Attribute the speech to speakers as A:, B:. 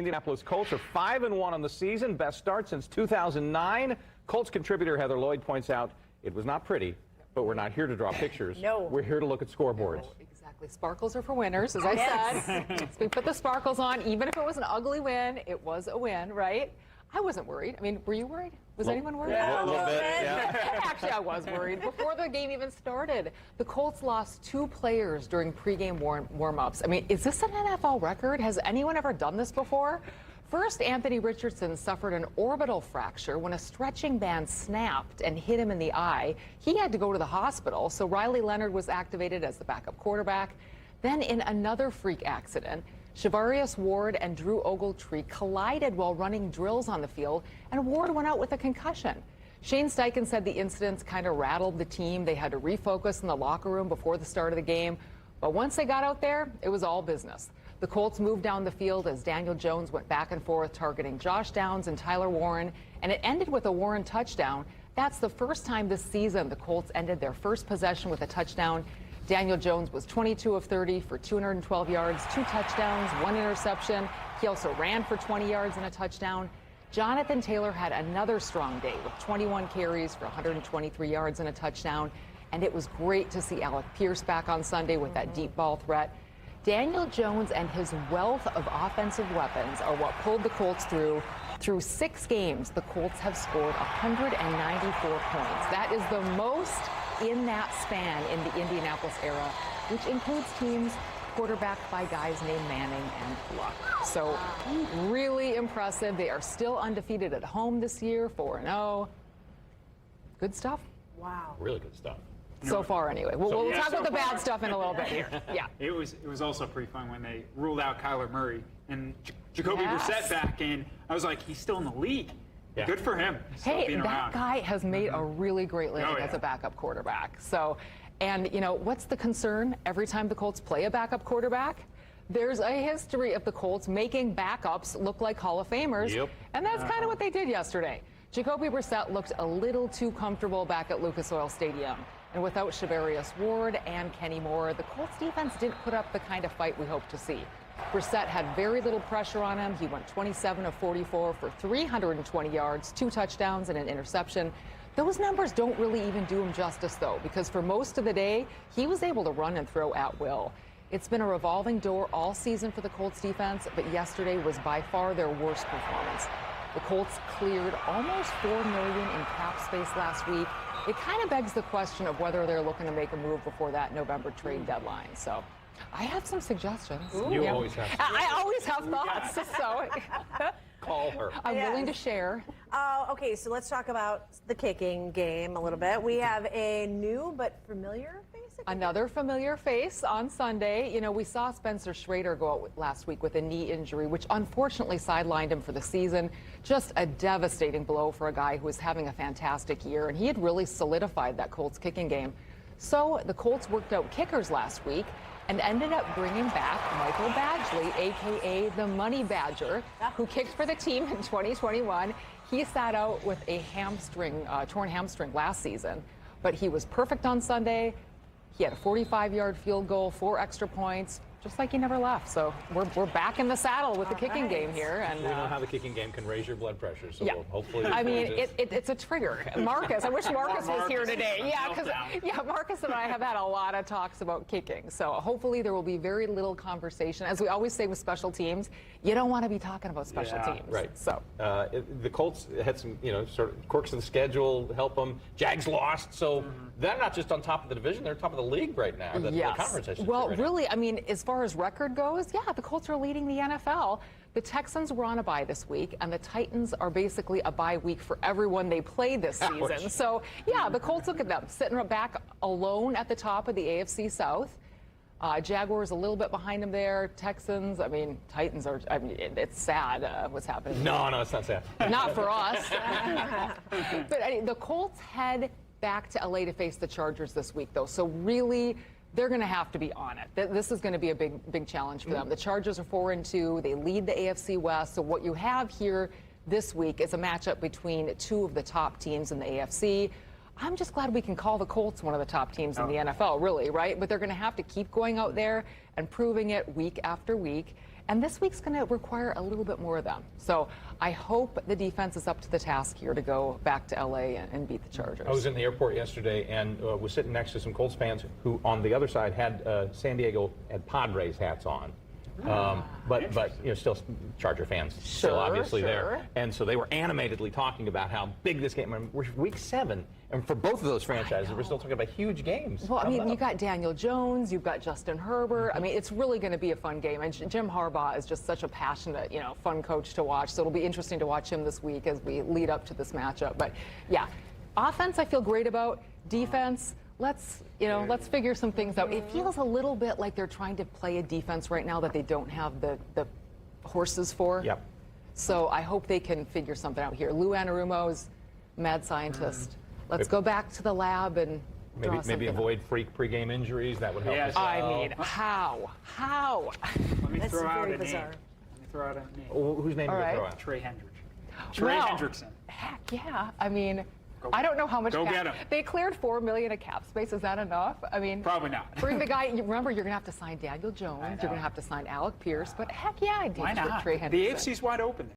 A: Indianapolis Colts are 5-1 on the season, best start since 2009. Colts contributor Heather Lloyd points out it was not pretty, but we're not here to draw pictures.
B: No.
A: We're here to look at scoreboards.
C: No, exactly. Sparkles are for winners, as I said. So we put the sparkles on. Even if it was an ugly win, it was a win, right? I wasn't worried. I mean, were you worried? Was anyone worried?
A: Yeah, a little bit. Yeah.
C: Actually, I was worried. Before the game even started, the Colts lost 2 players during pregame warm-ups. I mean, is this an NFL record? Has anyone ever done this before? First, Anthony Richardson suffered an orbital fracture when a stretching band snapped and hit him in the eye. He had to go to the hospital, so Riley Leonard was activated as the backup quarterback. Then, in another freak accident, Shavarius Ward and Drew Ogletree collided while running drills on the field, and Ward went out with a concussion. Shane Steichen said the incidents kind of rattled the team. They had to refocus in the locker room before the start of the game. But once they got out there, it was all business. The Colts moved down the field as Daniel Jones went back and forth, targeting Josh Downs and Tyler Warren, and it ended with a Warren touchdown. That's the first time this season the Colts ended their first possession with a touchdown. Daniel Jones was 22 of 30 for 212 yards, 2 touchdowns, 1 interception. He also ran for 20 yards and a touchdown. Jonathan Taylor had another strong day with 21 carries for 123 yards and a touchdown. And it was great to see Alec Pierce back on Sunday with that deep ball threat. Daniel Jones and his wealth of offensive weapons are what pulled the Colts through. Through 6 games, the Colts have scored 194 points. That is the most in that span in the Indianapolis era, which includes teams quarterbacked by guys named Manning and Luck. So really impressive. They are still undefeated at home this year, 4-0. Good stuff.
B: Wow.
A: Really good stuff.
C: So far, anyway. We'll talk about the bad stuff in a little bit here. Yeah.
D: It was also pretty fun when they ruled out Kyler Murray and Jacoby Brissett back in. I was like, he's still in the league. Yeah. Good for him.
C: Hey, that guy has made a really great living as a backup quarterback. So, and you know, what's the concern every time the Colts play a backup quarterback? There's a history of the Colts making backups look like Hall of Famers. Yep. And that's kind of what they did yesterday. Jacoby Brissett looked a little too comfortable back at Lucas Oil Stadium. And without Shavarius Ward and Kenny Moore, the Colts defense didn't put up the kind of fight we hoped to see. Brissett had very little pressure on him. He went 27 of 44 for 320 yards, 2 touchdowns, and an interception. Those numbers don't really even do him justice, though, because for most of the day, he was able to run and throw at will. It's been a revolving door all season for the Colts defense, but yesterday was by far their worst performance. The Colts cleared almost $4 million in cap space last week. It kind of begs the question of whether they're looking to make a move before that November trade deadline. So I have some suggestions.
A: You always have.
C: I always have thoughts. So
A: call her.
C: I'm willing to share.
B: Okay, so let's talk about the kicking game a little bit. We have a new but familiar face.
C: Another familiar face on Sunday. You know, we saw Spencer Schrader go out last week with a knee injury, which unfortunately sidelined him for the season. Just a devastating blow for a guy who was having a fantastic year, and he had really solidified that Colts kicking game. So the Colts worked out kickers last week and ended up bringing back Michael Badgley, a.k.a. the Money Badger, who kicked for the team in 2021. He sat out with a torn hamstring last season, but he was perfect on Sunday. He had a 45-yard field goal, 4 extra points, just like he never left. So we're back in the saddle with the kicking game here. And
A: we know how the kicking game can raise your blood pressure, so we'll hopefully.
C: I mean, it's a trigger. Marcus, I wish Marcus was here today. Yeah, because Marcus and I have had a lot of talks about kicking. So hopefully there will be very little conversation. As we always say with special teams, you don't want to be talking about special teams.
A: Right.
C: So
A: the Colts had some, sort of quirks of the schedule to help them. Jags lost, so they're not just on top of the division; they're top of the league right now. The conference, I should say, right
C: really, I mean, as far as record goes, the Colts are leading the NFL. The Texans were on a bye this week, and the Titans are basically a bye week for everyone they play this season. So, the Colts, look at them, sitting back alone at the top of the AFC South. Jaguars a little bit behind them there. Texans, Titans are, it's sad what's happening.
A: No, it's not sad.
C: Not for us. But the Colts head back to LA to face the Chargers this week, though. So really, they're going to have to be on it. This is going to be a big challenge for them. The Chargers are 4-2. They lead the AFC West. So what you have here this week is a matchup between 2 of the top teams in the AFC. I'm just glad we can call the Colts one of the top teams in the NFL, really, right? But they're going to have to keep going out there and proving it week after week. And this week's going to require a little bit more of them. So I hope the defense is up to the task here to go back to LA and beat the Chargers.
A: I was in the airport yesterday and was sitting next to some Colts fans who, on the other side, had San Diego and Padres hats on. But still Charger fans, still obviously there. And so they were animatedly talking about how big this game. We're week 7, and for both of those franchises, we're still talking about huge games.
C: Well, I mean, you got Daniel Jones, you've got Justin Herbert. I mean, it's really going to be a fun game. And Jim Harbaugh is just such a passionate, fun coach to watch. So it'll be interesting to watch him this week as we lead up to this matchup. But yeah, offense I feel great about. Defense. Let's figure some things out. It feels a little bit like they're trying to play a defense right now that they don't have the horses for.
A: Yep.
C: So I hope they can figure something out here. Lou Anarumo's mad scientist. Let's go back to the lab and
A: maybe avoid freak pregame injuries. That would help.
D: Yes.
C: I mean, how?
D: Let me
B: That's
D: throw out
B: very
D: a
B: bizarre.
D: name. Let me throw out a name.
A: Whose name
C: All
A: did you
C: right.
A: throw out?
D: Trey Hendrickson. Trey Hendrickson.
C: Heck yeah. I mean, I don't know how much
D: Go
C: cap.
D: get him.
C: They cleared $4 million of cap space. Is that enough? I mean,
D: Probably not.
C: Bring the guy. Remember, you're going to have to sign Daniel Jones. You're going to have to sign Alec Pierce. But heck yeah, I'd
D: Why not?
C: Trey Hendrickson.
D: The AFC's wide open.